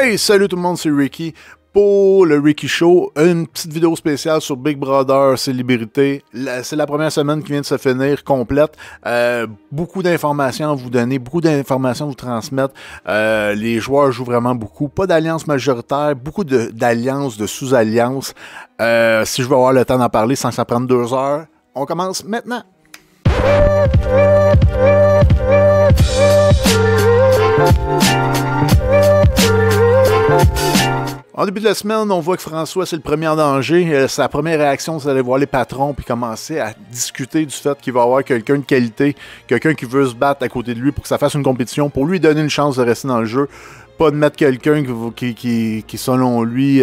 Hey, salut tout le monde, c'est Ricky. Pour le Ricky Show, une petite vidéo spéciale sur Big Brother Célébrité. C'est la première semaine qui vient de se finir complète. Beaucoup d'informations à vous donner, beaucoup d'informations à vous transmettre. Les joueurs jouent vraiment beaucoup. Pas d'alliance majoritaire, beaucoup d'alliances, de sous-alliances. Si je veux avoir le temps d'en parler sans que ça prenne 2 heures, on commence maintenant. En début de la semaine, on voit que François, c'est le premier en danger. Sa première réaction, c'est d'aller voir les patrons puis commencer à discuter du fait qu'il va avoir quelqu'un de qualité, quelqu'un qui veut se battre à côté de lui pour que ça fasse une compétition, pour lui donner une chance de rester dans le jeu. Pas de mettre quelqu'un qui, selon lui,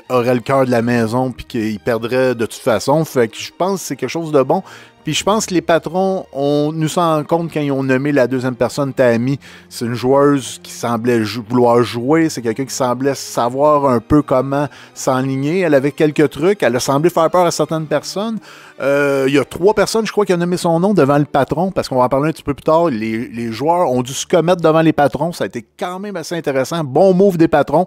aurait le cœur de la maison puis qu'il perdrait de toute façon. Fait que je pense que c'est quelque chose de bon. Puis je pense que les patrons, nous s'en rendent compte quand ils ont nommé la deuxième personne, Tammy. C'est une joueuse qui semblait vouloir jouer. C'est quelqu'un qui semblait savoir un peu comment s'enligner. Elle avait quelques trucs. Elle a semblé faire peur à certaines personnes. Il y a 3 personnes, je crois, qui ont nommé son nom devant le patron, parce qu'on va en parler un petit peu plus tard. Les joueurs ont dû se commettre devant les patrons. Ça a été quand même assez intéressant. Bon move des patrons.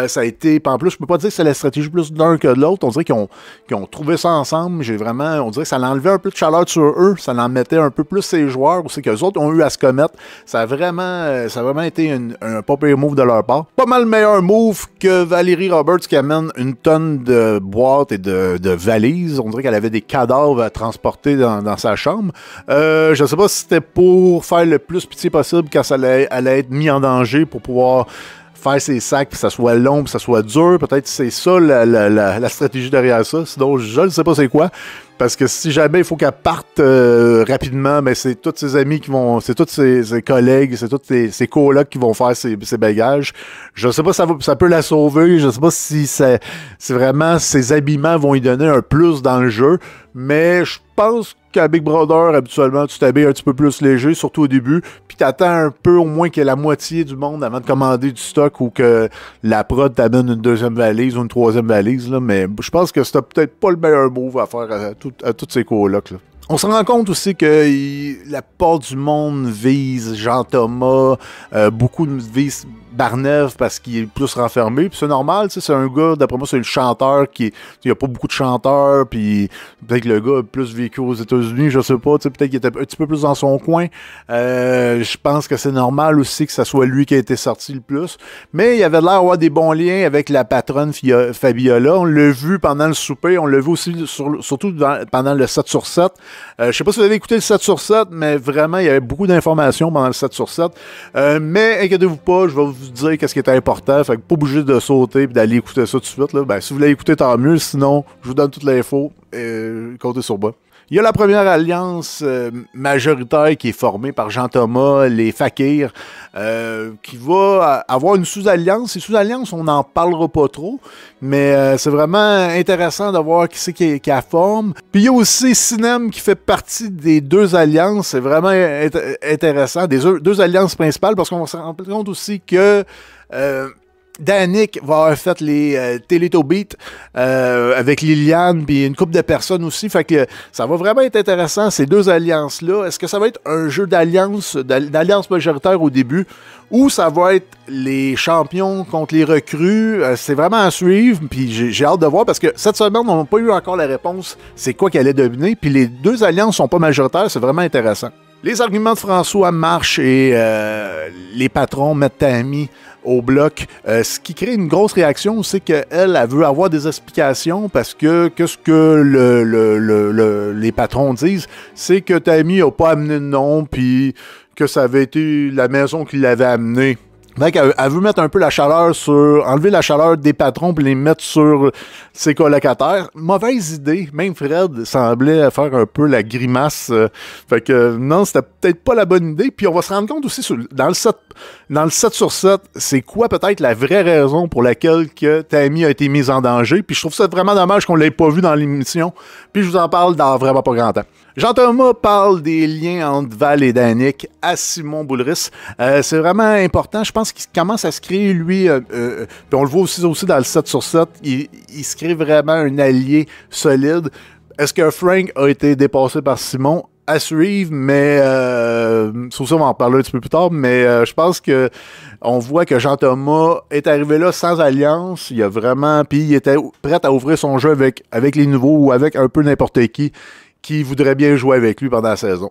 Ça a été, en plus, je peux pas dire que c'est la stratégie plus d'un que de l'autre. On dirait qu'ils ont trouvé ça ensemble. On dirait que ça l'enlevait un peu de chaleur sur eux. Ça en mettait un peu plus ses joueurs aussi qu'eux autres ont eu à se commettre. Ça a vraiment été un pas pire move de leur part. Pas mal meilleur move que Valérie Roberts qui amène une tonne de boîtes et de valises. On dirait qu'elle avait des cadavres à transporter dans sa chambre. Je ne sais pas si c'était pour faire le plus pitié possible quand ça allait être mis en danger pour pouvoir faire ses sacs, que ça soit long, que ça soit dur. Peut-être que c'est ça la stratégie derrière ça. Sinon, je ne sais pas c'est quoi. Parce que si jamais il faut qu'elle parte rapidement, ben c'est tous ses amis qui vont, c'est tous ses collègues, c'est tous ses colocs qui vont faire ses bagages. Je sais pas si ça peut la sauver, je sais pas si c'est vraiment ses habillements vont lui donner un plus dans le jeu, mais je pense qu'à Big Brother, habituellement, tu t'habilles un petit peu plus léger, surtout au début, puis t'attends un peu au moins qu'il y ait la moitié du monde avant de commander du stock ou que la prod t'amène une deuxième valise ou une troisième valise, là, mais je pense que c'était peut-être pas le meilleur move à faire à tous ces colocs, là. On se rend compte aussi que la plupart du monde vise Jean-Thomas, beaucoup visent Barnève parce qu'il est plus renfermé, puis c'est normal, tu sais, c'est un gars, d'après moi, c'est le chanteur il y a pas beaucoup de chanteurs, puis peut-être que le gars a plus vécu aux États-Unis, je sais pas, tu sais, peut-être qu'il était un petit peu plus dans son coin. Je pense que c'est normal aussi que ça soit lui qui a été sorti le plus, mais il avait l'air d'avoir des bons liens avec la patronne Fabiola. On l'a vu pendant le souper, on l'a vu aussi surtout pendant le 7 sur 7. Je sais pas si vous avez écouté le 7 sur 7, mais vraiment, il y avait beaucoup d'informations pendant le 7 sur 7. Mais inquiétez-vous pas, je vais vous dire qu'est-ce qui était important. Fait que pas obligé de sauter et d'aller écouter ça tout de suite, là. Ben, si vous voulez écouter, tant mieux. Sinon, je vous donne toute l'info. Comptez sur moi. Il y a la première alliance majoritaire qui est formée par Jean-Thomas, les Fakirs, qui va avoir une sous-alliance. Ces sous-alliances, on n'en parlera pas trop, mais c'est vraiment intéressant de voir qui c'est qui la forme. Puis il y a aussi Cinem qui fait partie des 2 alliances. C'est vraiment intéressant, des 2 alliances principales, parce qu'on se rend compte aussi que Danick va avoir fait les Télétobeats avec Liliane puis une couple de personnes aussi. Fait que ça va vraiment être intéressant, ces 2 alliances-là. Est-ce que ça va être un jeu d'alliance majoritaire au début ou ça va être les champions contre les recrues? C'est vraiment à suivre, puis j'ai hâte de voir parce que cette semaine, on n'a pas eu encore la réponse c'est quoi qu'elle allait dominer. Puis les 2 alliances sont pas majoritaires, c'est vraiment intéressant. Les arguments de François marchent et les patrons mettent Tammy au bloc. Ce qui crée une grosse réaction, c'est qu'elle veut avoir des explications parce que ce que les patrons disent, c'est que Tammy n'a pas amené de nom puis que ça avait été la maison qui l'avait amené. Elle veut mettre un peu la chaleur enlever la chaleur des patrons puis les mettre sur ses colocataires. Mauvaise idée. Même Fred semblait faire un peu la grimace. Fait que non, c'était peut-être pas la bonne idée. Puis on va se rendre compte aussi dans le 7 sur 7, c'est quoi peut-être la vraie raison pour laquelle que Tammy a été mise en danger. Puis je trouve ça vraiment dommage qu'on l'ait pas vu dans l'émission. Puis je vous en parle dans vraiment pas grand temps. Jean-Thomas parle des liens entre Val et Danick à Simon Boulris. C'est vraiment important. Je pense qu'il commence à se créer, lui, puis on le voit aussi dans le 7 sur 7, il se crée vraiment un allié solide. Est-ce que Frank a été dépassé par Simon? à suivre, mais sur ça, on va en parler un petit peu plus tard, mais je pense que on voit que Jean-Thomas est arrivé là sans alliance, il a vraiment, puis il était prêt à ouvrir son jeu avec les nouveaux ou avec un peu n'importe qui voudrait bien jouer avec lui pendant la saison.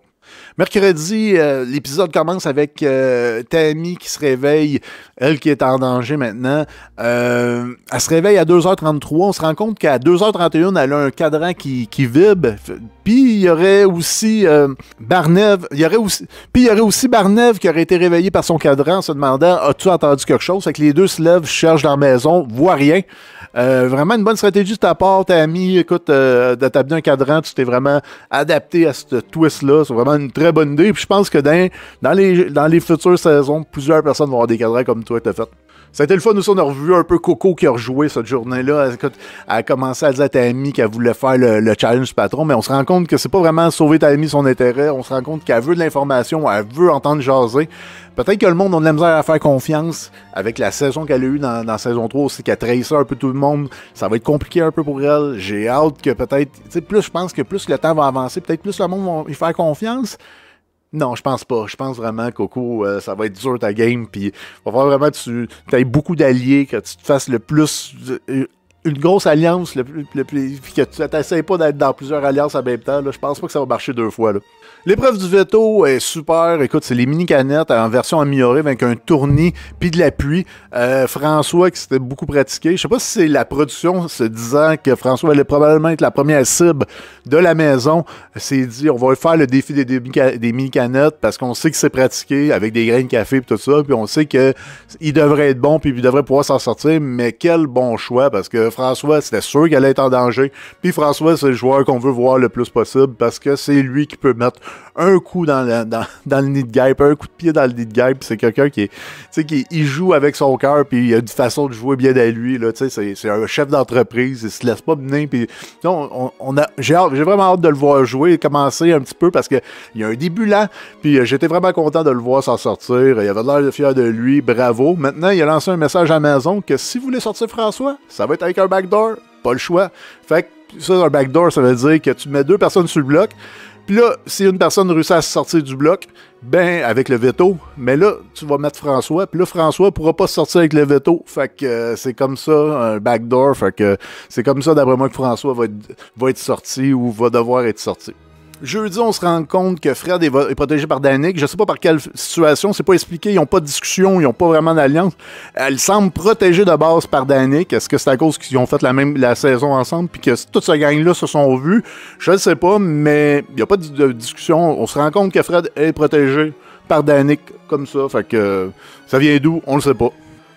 Mercredi, l'épisode commence avec Tammy qui se réveille, elle qui est en danger maintenant. Elle se réveille à 2h33. On se rend compte qu'à 2h31, elle a un cadran qui vibre. Puis il y aurait aussi Barnev. Il y aurait aussi Barnev qui aurait été réveillé par son cadran en se demandant as-tu entendu quelque chose? Fait que les deux se lèvent, cherchent dans la maison, voient rien. Vraiment une bonne stratégie de ta part, Tammy. Écoute, d'établir un cadran, tu t'es vraiment adapté à ce twist-là. C'est vraiment une très bonne idée. Puis je pense que dans les futures saisons, plusieurs personnes vont avoir des cadrans comme toi que t'as fait. Ça a été le fun aussi, on a revu un peu Coco qui a rejoué cette journée-là. Elle a commencé à dire à Tammy qu'elle voulait faire le challenge du patron, mais on se rend compte que c'est pas vraiment sauver Tammy son intérêt. On se rend compte qu'elle veut de l'information, elle veut entendre jaser. Peut-être que le monde a de la misère à faire confiance avec la saison qu'elle a eue dans saison 3 aussi, qu'elle trahissait un peu tout le monde. Ça va être compliqué un peu pour elle. J'ai hâte que peut-être, tu sais, plus je pense que plus le temps va avancer, peut-être plus le monde va y faire confiance. Non, je pense pas. Je pense vraiment, Coco, ça va être dur ta game. Puis, il va falloir vraiment que tu aies beaucoup d'alliés, que tu te fasses le plus. Une grosse alliance, puis que tu n'essayes pas d'être dans plusieurs alliances en même temps. Là, je pense pas que ça va marcher deux fois. Là. L'épreuve du veto est super. Écoute, c'est les mini-canettes en version améliorée avec un tournis puis de l'appui. François qui s'était beaucoup pratiqué. Je sais pas si c'est la production se disant que François allait probablement être la première cible de la maison. S'est dit, on va faire le défi des mini-canettes parce qu'on sait que c'est pratiqué avec des grains de café et tout ça. Puis on sait qu'il devrait être bon puis il devrait pouvoir s'en sortir. Mais quel bon choix parce que François, c'était sûr qu'elle allait être en danger. Puis François, c'est le joueur qu'on veut voir le plus possible parce que c'est lui qui peut mettre un coup dans le nid de guêpe, un coup de pied dans le nid de guêpe. Puis c'est quelqu'un qui joue avec son cœur, puis il a une façon de jouer bien à lui. Là, c'est un chef d'entreprise, il se laisse pas mener. Puis j'ai vraiment hâte de le voir jouer, commencer un petit peu parce qu'il y a un début lent. Puis j'étais vraiment content de le voir s'en sortir. Il avait l'air de fier de lui, bravo. Maintenant, il a lancé un message à Amazon que si vous voulez sortir François, ça va être avec un backdoor, pas le choix. Fait que ça, un backdoor, ça veut dire que tu mets deux personnes sur le bloc. Puis là, si une personne réussit à sortir du bloc, ben, avec le veto, mais là, tu vas mettre François, puis là, François pourra pas sortir avec le veto. Fait que c'est comme ça, un backdoor, fait que c'est comme ça, d'après moi, que François va être sorti ou va devoir être sorti. Jeudi, on se rend compte que Fred est protégé par Danick. Je sais pas par quelle situation, c'est pas expliqué. Ils n'ont pas de discussion, ils n'ont pas vraiment d'alliance. Elle semble protégée de base par Danick. Est-ce que c'est à cause qu'ils ont fait la saison ensemble puis que toute cette gang-là se sont vus? Je ne sais pas, mais il n'y a pas de discussion. On se rend compte que Fred est protégé par Danick comme ça. Fait que ça vient d'où? On le sait pas.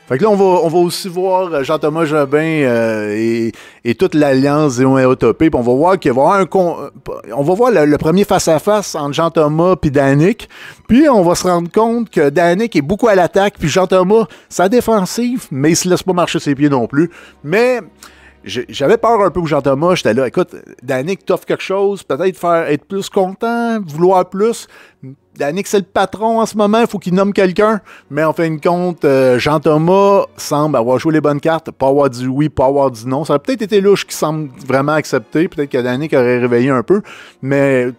Fait que là, on va aussi voir Jean-Thomas Jobin et toute l'alliance Zéon et Otopé. Puis on va voir qu'il va y avoir on va voir le premier face-à-face entre Jean-Thomas et Danick. Puis on va se rendre compte que Danick est beaucoup à l'attaque. Puis Jean-Thomas, sa défensive, mais il se laisse pas marcher ses pieds non plus. Mais j'avais peur un peu pour Jean-Thomas. J'étais là, écoute, Danick t'offre quelque chose, peut-être être plus content, vouloir plus. Danick, c'est le patron en ce moment, il faut qu'il nomme quelqu'un. Mais en fin de compte, Jean-Thomas semble avoir joué les bonnes cartes, pas avoir dit oui, pas avoir dit non. Ça a peut-être été louche qui semble vraiment accepter. Peut-être que Danick aurait réveillé un peu. Mais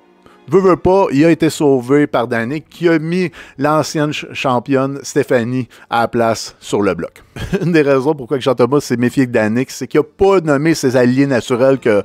veut pas, il a été sauvé par Danick qui a mis l'ancienne championne Stéphanie à la place sur le bloc. Une des raisons pourquoi Jean-Thomas s'est méfié de Danick, c'est qu'il n'a pas nommé ses alliés naturels que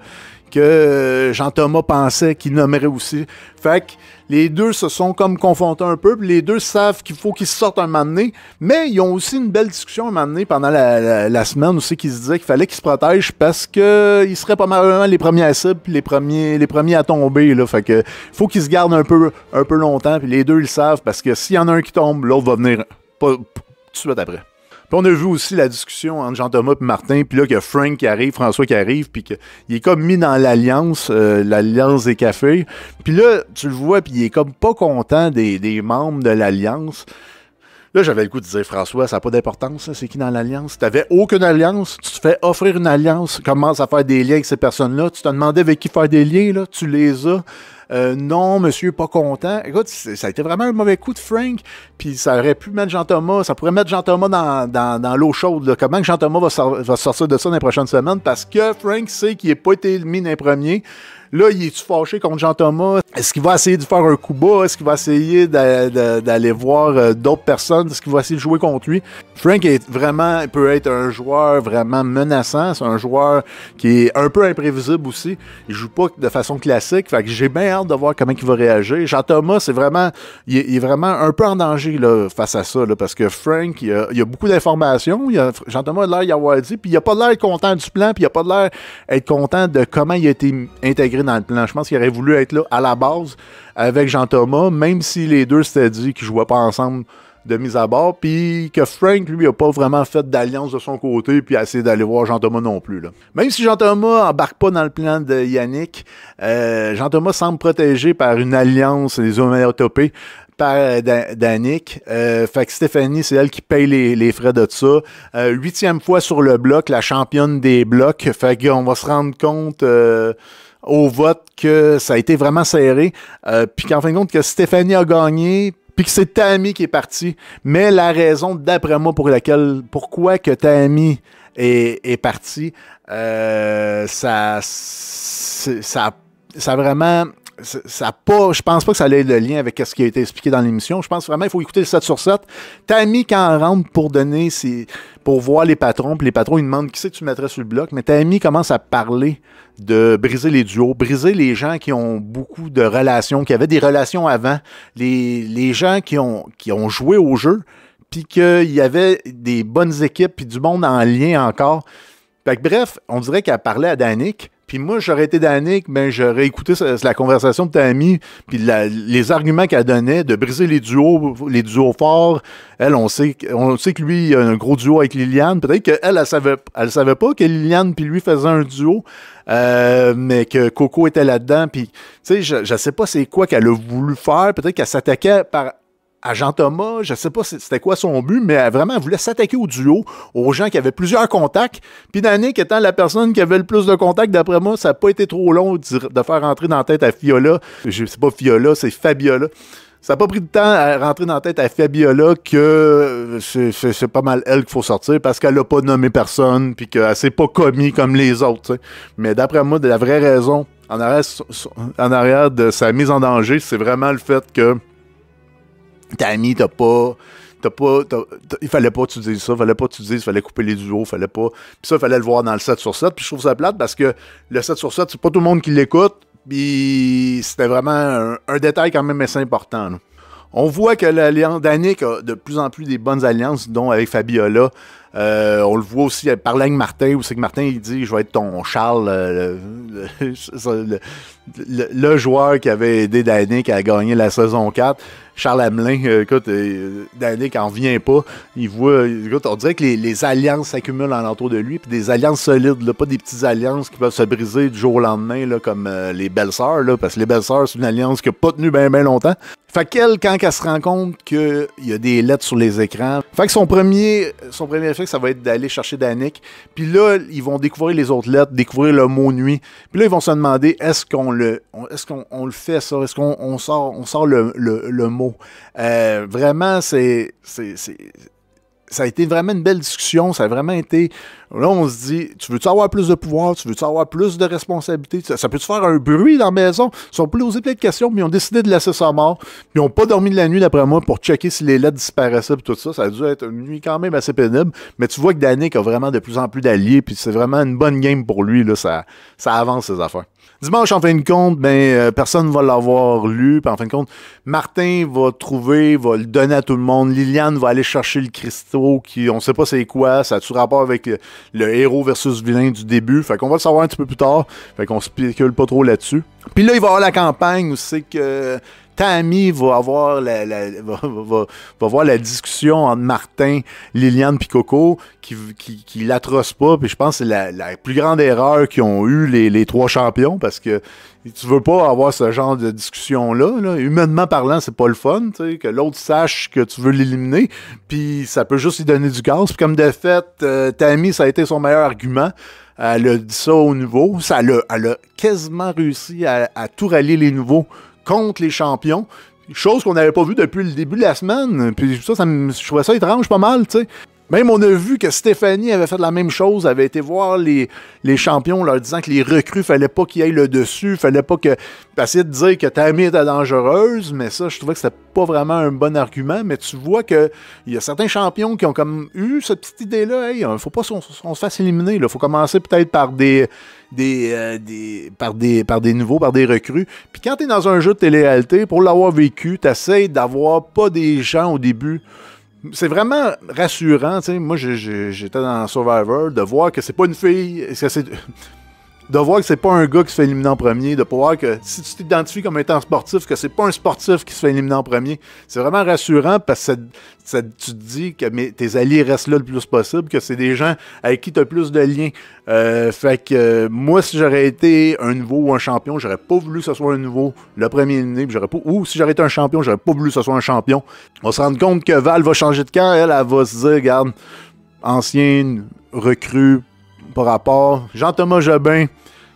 Jean-Thomas pensait qu'il nommerait aussi. Fait que les deux se sont comme confrontés un peu, puis les deux savent qu'il faut qu'ils sortent un moment donné, mais ils ont aussi une belle discussion un moment donné pendant la semaine aussi qui se disait qu'il fallait qu'ils se protègent parce qu'ils seraient pas mal les premiers à cible, puis les premiers à tomber, là. Fait que faut qu'ils se gardent un peu longtemps, puis les deux ils le savent parce que s'il y en a un qui tombe, l'autre va venir pas tout de suite après. Puis on a vu aussi la discussion entre Jean-Thomas et Martin, puis là, qu'il y a Frank qui arrive, François qui arrive, puis qu'il est comme mis dans l'alliance des cafés. Puis là, tu le vois, puis il est comme pas content des membres de l'alliance. Là, j'avais le coup de dire, François, ça n'a pas d'importance, c'est qui dans l'alliance? Tu n'avais aucune alliance, tu te fais offrir une alliance, commence à faire des liens avec ces personnes-là, tu te demandais avec qui faire des liens, là, tu les as. Non, monsieur, pas content. Écoute, ça a été vraiment un mauvais coup de Frank, puis ça aurait pu mettre Jean-Thomas, ça pourrait mettre Jean-Thomas dans l'eau chaude, là. Comment que Jean-Thomas va sortir de ça dans les prochaines semaines? Parce que Frank sait qu'il n'est pas été mis dans les premiers. Là, il est-tu fâché contre Jean-Thomas? Est-ce qu'il va essayer de faire un coup bas? Est-ce qu'il va essayer d'aller voir d'autres personnes? Est-ce qu'il va essayer de jouer contre lui? Frank peut être un joueur vraiment menaçant. C'est un joueur qui est un peu imprévisible aussi. Il joue pas de façon classique. Fait que j'ai bien hâte de voir comment il va réagir. Jean-Thomas, il est vraiment un peu en danger là, face à ça. Là, parce que Frank, il a beaucoup d'informations. Jean-Thomas a l'air d'y avoir dit. Puis il a pas l'air content du plan. Puis il a pas l'air d'être content de comment il a été intégré dans le plan. Je pense qu'il aurait voulu être là à la base avec Jean-Thomas, même si les deux s'étaient dit qu'ils ne jouaient pas ensemble de mise à bord, puis que Frank, lui, n'a pas vraiment fait d'alliance de son côté, puis a essayé d'aller voir Jean-Thomas non plus. Là. Même si Jean-Thomas embarque pas dans le plan de Yannick, Jean-Thomas semble protégé par une alliance, les homéotopées, par Danick. Fait que Stéphanie, c'est elle qui paye les frais de ça. 8e fois sur le bloc, la championne des blocs. Fait qu'on va se rendre compte au vote que ça a été vraiment serré. Puis qu'en fin de compte, que Stéphanie a gagné, puis que c'est Tammy qui est parti. Mais la raison, d'après moi, pourquoi que Tammy est parti, ça vraiment... je pense pas que ça allait le lien avec ce qui a été expliqué dans l'émission. Je pense vraiment qu'il faut écouter le 7/7. Tammy, quand elle rentre pour voir les patrons, puis les patrons, ils demandent qui c'est que tu mettrais sur le bloc, mais Tammy commence à parler de briser les duos, briser les gens qui ont beaucoup de relations, qui avaient des relations avant, les gens qui ont joué au jeu, puis qu'il y avait des bonnes équipes, puis du monde en lien encore. Fait que, bref, on dirait qu'elle parlait à Danick. Puis moi, j'aurais été Danick, mais j'aurais écouté la conversation de Tammy, puis les arguments qu'elle donnait de briser les duos forts. Elle, on sait que lui, il a un gros duo avec Liliane. Peut-être qu'elle, elle savait pas que Liliane puis lui faisaient un duo, mais que Coco était là-dedans. Puis, tu sais, je sais pas c'est quoi qu'elle a voulu faire. Peut-être qu'elle s'attaquait à Jean-Thomas, je sais pas c'était quoi son but, mais elle voulait s'attaquer au duo, aux gens qui avaient plusieurs contacts. Puis Danick étant la personne qui avait le plus de contacts, d'après moi, ça n'a pas été trop long de faire rentrer dans la tête à Fiola. C'est pas Fiola, c'est Fabiola. Ça n'a pas pris de temps à rentrer dans la tête à Fabiola que c'est pas mal elle qu'il faut sortir parce qu'elle n'a pas nommé personne puis qu'elle s'est pas commis comme les autres. T'sais. Mais d'après moi, de la vraie raison en arrière de sa mise en danger, c'est vraiment le fait que Tammy, il fallait pas que tu dises ça, il fallait couper les duos, fallait pas. Puis ça, il fallait le voir dans le 7/7. Puis je trouve ça plate parce que le 7/7, c'est pas tout le monde qui l'écoute. Puis c'était vraiment un détail quand même assez important. Là. On voit que l'alliance Danick a de plus en plus des bonnes alliances, dont avec Fabiola. On le voit aussi parler avec Martin, où c'est que Martin il dit je vais être ton Charles, le joueur qui avait aidé Danick à gagner la saison 4. Charles Hamelin, écoute, Danick en revient pas. Il voit, écoute, on dirait que les alliances s'accumulent alentour de lui, puis des alliances solides, là, pas des petites alliances qui peuvent se briser du jour au lendemain, là, comme les Belles-Sœurs, là, parce que les Belles-Sœurs, c'est une alliance qui n'a pas tenu bien longtemps. Fait qu'elle, quand elle se rend compte qu'il y a des lettres sur les écrans, fait que son premier effet, ça va être d'aller chercher Danick. Puis là, ils vont découvrir les autres lettres, découvrir le mot nuit. Puis là, ils vont se demander, est-ce qu'on le fait, ça? Est-ce qu'on sort le mot? Vraiment, ça a été vraiment une belle discussion. Ça a vraiment été... Là, on se dit, tu veux-tu avoir plus de pouvoir? Tu veux-tu avoir plus de responsabilités? Ça peut-tu faire un bruit dans la maison? Ils ont posé plein de questions, mais ils ont décidé de laisser ça mort. Puis ils n'ont pas dormi de la nuit, d'après moi, pour checker si les lettres disparaissaient et tout ça. Ça a dû être une nuit quand même assez pénible. Mais tu vois que Danick a vraiment de plus en plus d'alliés, puis c'est vraiment une bonne game pour lui. Là, ça avance ses affaires. Dimanche, en fin de compte, personne ne va l'avoir lu. Puis en fin de compte, Martin va le donner à tout le monde. Liliane va aller chercher le cristaux, on ne sait pas c'est quoi. Ça a-tu rapport avec le héros versus vilain du début. Fait qu'on va le savoir un petit peu plus tard. Fait qu'on spécule pas trop là-dessus. Puis là, il va y avoir la campagne où c'est que Tammy va avoir va voir la discussion entre Martin, Liliane et Coco qui l'atroce pas. Puis je pense que c'est la plus grande erreur qu'ils ont eu les trois champions parce que tu veux pas avoir ce genre de discussion-là. Là. Humainement parlant, c'est pas le fun, que l'autre sache que tu veux l'éliminer. Puis ça peut juste lui donner du gaz. Puis comme de fait, Tammy, ça a été son meilleur argument. Elle a dit ça aux nouveaux. Elle a quasiment réussi à tout rallier les nouveaux contre les champions. Chose qu'on n'avait pas vue depuis le début de la semaine. Puis ça je trouvais ça étrange pas mal, tu sais. Même on a vu que Stéphanie avait fait la même chose, avait été voir les champions leur disant que les recrues, fallait pas qu'ils aillent le dessus, fallait pas que... essayer de dire que Tammy était dangereuse, mais ça, je trouvais que c'était pas vraiment un bon argument, mais tu vois que il y a certains champions qui ont comme eu cette petite idée-là, hey, faut pas qu'on se fasse éliminer, il faut commencer peut-être par des nouveaux, par des recrues. Puis quand t'es dans un jeu de télé-réalité, pour l'avoir vécu, t'essayes d'avoir pas des gens au début. C'est vraiment rassurant, tu sais. Moi, j'étais dans Survivor, de voir que c'est pas une fille, de voir que c'est pas un gars qui se fait éliminer en premier, de voir que si tu t'identifies comme étant sportif, que c'est pas un sportif qui se fait éliminer en premier. C'est vraiment rassurant parce que tu te dis que tes alliés restent là le plus possible, que c'est des gens avec qui tu as plus de liens. Fait que moi, si j'aurais été un nouveau ou un champion, j'aurais pas voulu que ce soit un nouveau, le premier éliminé, ou si j'aurais été un champion, j'aurais pas voulu que ce soit un champion. On va se rendre compte que Val va changer de camp, elle va se dire, regarde, ancienne, recrue, par rapport. Jean-Thomas Jobin,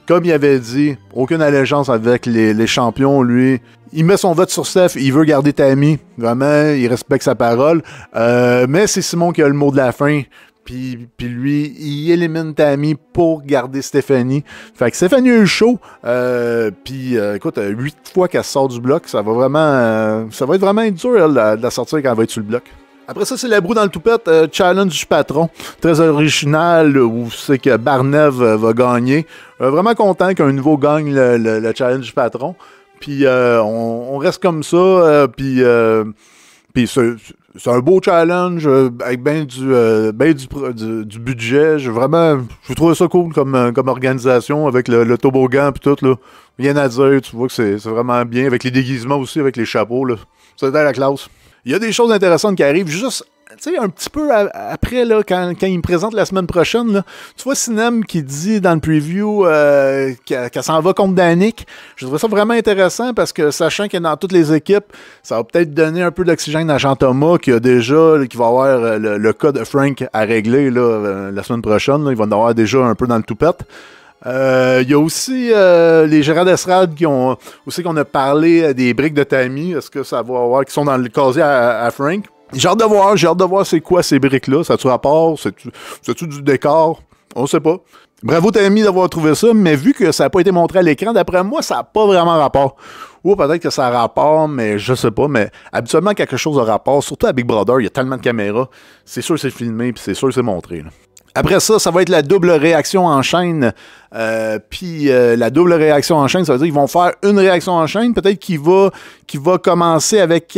comme il avait dit, aucune allégeance avec les champions, lui. Il met son vote sur Steph, il veut garder Tammy. Vraiment, il respecte sa parole. Mais c'est Simon qui a le mot de la fin. Puis lui, il élimine Tammy pour garder Stéphanie. Fait que Stéphanie a eu chaud. Écoute, 8 fois qu'elle sort du bloc, ça va être vraiment dur, elle, de la sortir quand elle va être sur le bloc. Après ça, c'est la broue dans le toupette, challenge du patron. Très original, où c'est que Barnev va gagner. Vraiment content qu'un nouveau gagne le challenge du patron. Puis on reste comme ça. Puis c'est un beau challenge avec bien du budget. Je trouve ça cool comme organisation avec le toboggan puis tout. Là. Rien à dire, tu vois que c'est vraiment bien. Avec les déguisements aussi, avec les chapeaux. Là. C'est à la classe. Il y a des choses intéressantes qui arrivent juste, tu sais, un petit peu après, là, quand il me présente la semaine prochaine, là, tu vois Sinem qui dit dans le preview qu'elle s'en va contre Danick. Je trouve ça vraiment intéressant parce que sachant que dans toutes les équipes, ça va peut-être donner un peu d'oxygène à Jean-Thomas qui va avoir le cas de Frank à régler là, la semaine prochaine. Là, il va en avoir déjà un peu dans le toupette. Il y a aussi les gérants d'estrade qu'on a parlé des briques de Tammy. Est-ce que ça va avoir qui sont dans le casier à Frank? J'ai hâte de voir c'est quoi ces briques-là. Ça a-tu rapport? C'est-tu du décor? On sait pas. Bravo Tammy d'avoir trouvé ça, mais vu que ça n'a pas été montré à l'écran, d'après moi, ça n'a pas vraiment rapport. Ou peut-être que ça a rapport, mais je sais pas. Mais habituellement, quelque chose a rapport. Surtout à Big Brother, il y a tellement de caméras. C'est sûr que c'est filmé, puis c'est sûr que c'est montré. Là. Après ça va être la double réaction en chaîne. La double réaction en chaîne, ça veut dire qu'ils vont faire une réaction en chaîne. Peut-être qu'il va commencer avec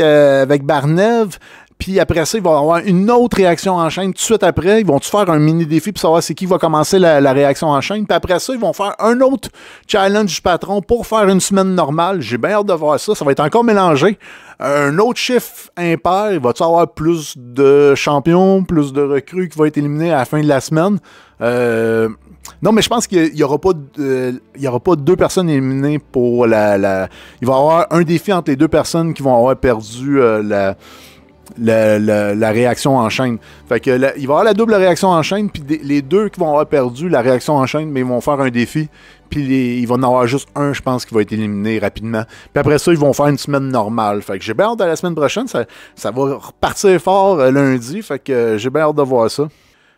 Barnev. Puis après ça, ils vont avoir une autre réaction en chaîne tout de suite après. Ils vont faire un mini-défi pour savoir c'est qui va commencer la réaction en chaîne. Puis après ça, ils vont faire un autre challenge du patron pour faire une semaine normale. J'ai bien hâte de voir ça. Ça va être encore mélangé. Un autre chiffre impair, il va-tu avoir plus de champions, plus de recrues qui vont être éliminés à la fin de la semaine? Non, mais je pense qu'il n'y aura pas deux personnes éliminées pour il va y avoir un défi entre les deux personnes qui vont avoir perdu la réaction en chaîne. Fait que il va y avoir la double réaction en chaîne, puis les deux qui vont avoir perdu la réaction en chaîne, mais ils vont faire un défi, puis il va en avoir juste un, je pense, qui va être éliminé rapidement. Puis après ça, ils vont faire une semaine normale. Fait que j'ai bien hâte de la semaine prochaine, ça va repartir fort lundi, fait que j'ai bien hâte de voir ça.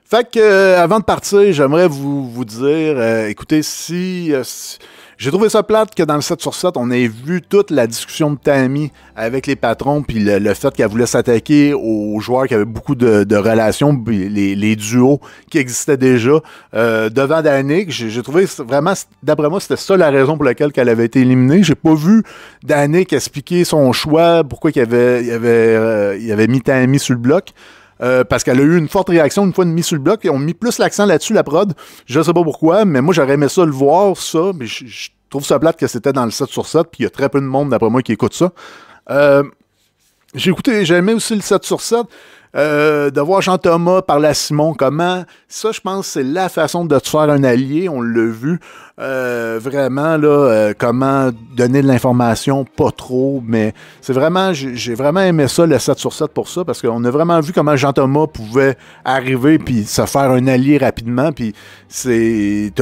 Fait que avant de partir, j'aimerais vous dire, écoutez, si j'ai trouvé ça plate que dans le 7 sur 7, on ait vu toute la discussion de Tammy avec les patrons, puis le fait qu'elle voulait s'attaquer aux joueurs qui avaient beaucoup de relations, les duos qui existaient déjà devant Danick. J'ai trouvé vraiment, d'après moi, c'était ça la raison pour laquelle elle avait été éliminée. J'ai pas vu Danick expliquer son choix, pourquoi il avait mis Tammy sur le bloc. Parce qu'elle a eu une forte réaction une fois mise sur le bloc. Ils ont mis plus l'accent là-dessus, la prod. Je sais pas pourquoi, mais moi, j'aurais aimé ça le voir, ça. Mais je trouve ça plate que c'était dans le 7 sur 7, puis il y a très peu de monde, d'après moi, qui écoute ça. J'ai aimé aussi le 7 sur 7. De voir Jean-Thomas parler à Simon, comment, ça je pense c'est la façon de te faire un allié, on l'a vu, vraiment là, comment donner de l'information, pas trop, mais c'est vraiment, j'ai vraiment aimé ça, le 7 sur 7 pour ça, parce qu'on a vraiment vu comment Jean-Thomas pouvait arriver puis se faire un allié rapidement, puis t'as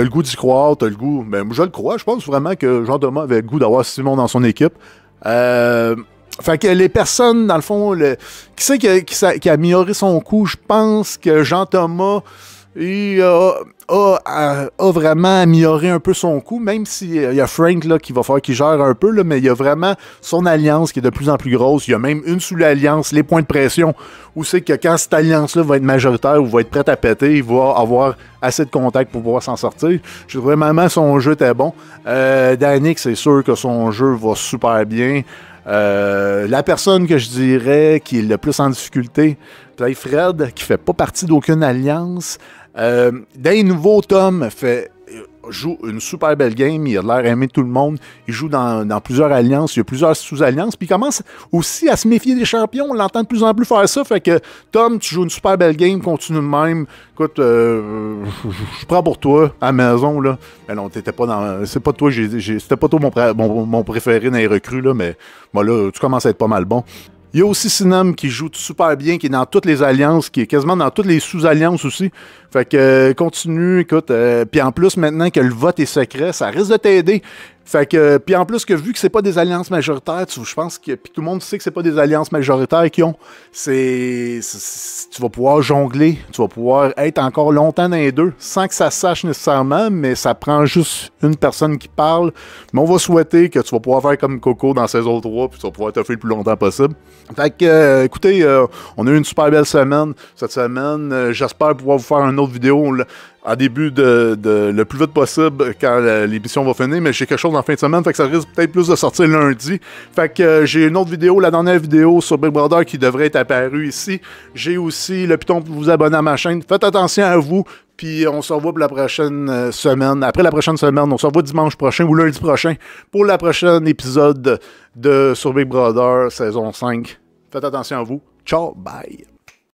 le goût d'y croire, t'as le goût, ben je le crois, je pense vraiment que Jean-Thomas avait le goût d'avoir Simon dans son équipe. Fait que les personnes, dans le fond, qui c'est qui a amélioré son coup, je pense que Jean-Thomas a vraiment amélioré un peu son coup, même s'il y a Frank là, qui va falloir qu'il gère un peu, là, mais il y a vraiment son alliance qui est de plus en plus grosse. Il y a même une sous l'alliance, les points de pression, où c'est que quand cette alliance-là va être majoritaire ou va être prête à péter, il va avoir assez de contacts pour pouvoir s'en sortir. Je trouvais vraiment son jeu était bon. Danick, c'est sûr que son jeu va super bien. La personne que je dirais qui est le plus en difficulté, peut-être Fred, qui fait pas partie d'aucune alliance. D'un nouveau, Tom joue une super belle game, il a l'air aimé de tout le monde, il joue dans plusieurs alliances, il y a plusieurs sous-alliances, puis il commence aussi à se méfier des champions, on l'entend de plus en plus faire ça, fait que Tom, tu joues une super belle game, continue de même, écoute, je prends pour toi, à la maison, là, mais non, t'étais pas dans, c'est pas toi, c'était pas toi mon préféré dans les recrues, là, mais bon, là, tu commences à être pas mal bon. Il y a aussi Sinem qui joue super bien, qui est dans toutes les alliances, qui est quasiment dans toutes les sous-alliances aussi. Fait que continue, écoute. Puis en plus, maintenant que le vote est secret, ça risque de t'aider. Fait que, puis en plus que vu que c'est pas des alliances majoritaires, je pense que puis tout le monde sait que c'est pas des alliances majoritaires qui ont, tu vas pouvoir jongler, tu vas pouvoir être encore longtemps dans les deux, sans que ça se sache nécessairement, mais ça prend juste une personne qui parle. Mais on va souhaiter que tu vas pouvoir faire comme Coco dans saison 3, puis tu vas pouvoir te faire le plus longtemps possible. Fait que, écoutez, on a eu une super belle semaine cette semaine. J'espère pouvoir vous faire une autre vidéo en début le plus vite possible quand l'émission va finir, mais j'ai quelque chose en fin de semaine, fait que ça risque peut-être plus de sortir lundi. Fait que j'ai une autre vidéo, la dernière vidéo sur Big Brother qui devrait être apparue ici. J'ai aussi le piton pour vous abonner à ma chaîne. Faites attention à vous, puis on se revoit pour la prochaine semaine. Après la prochaine semaine, on se revoit dimanche prochain ou lundi prochain pour le prochain épisode sur Big Brother saison 5. Faites attention à vous. Ciao, bye!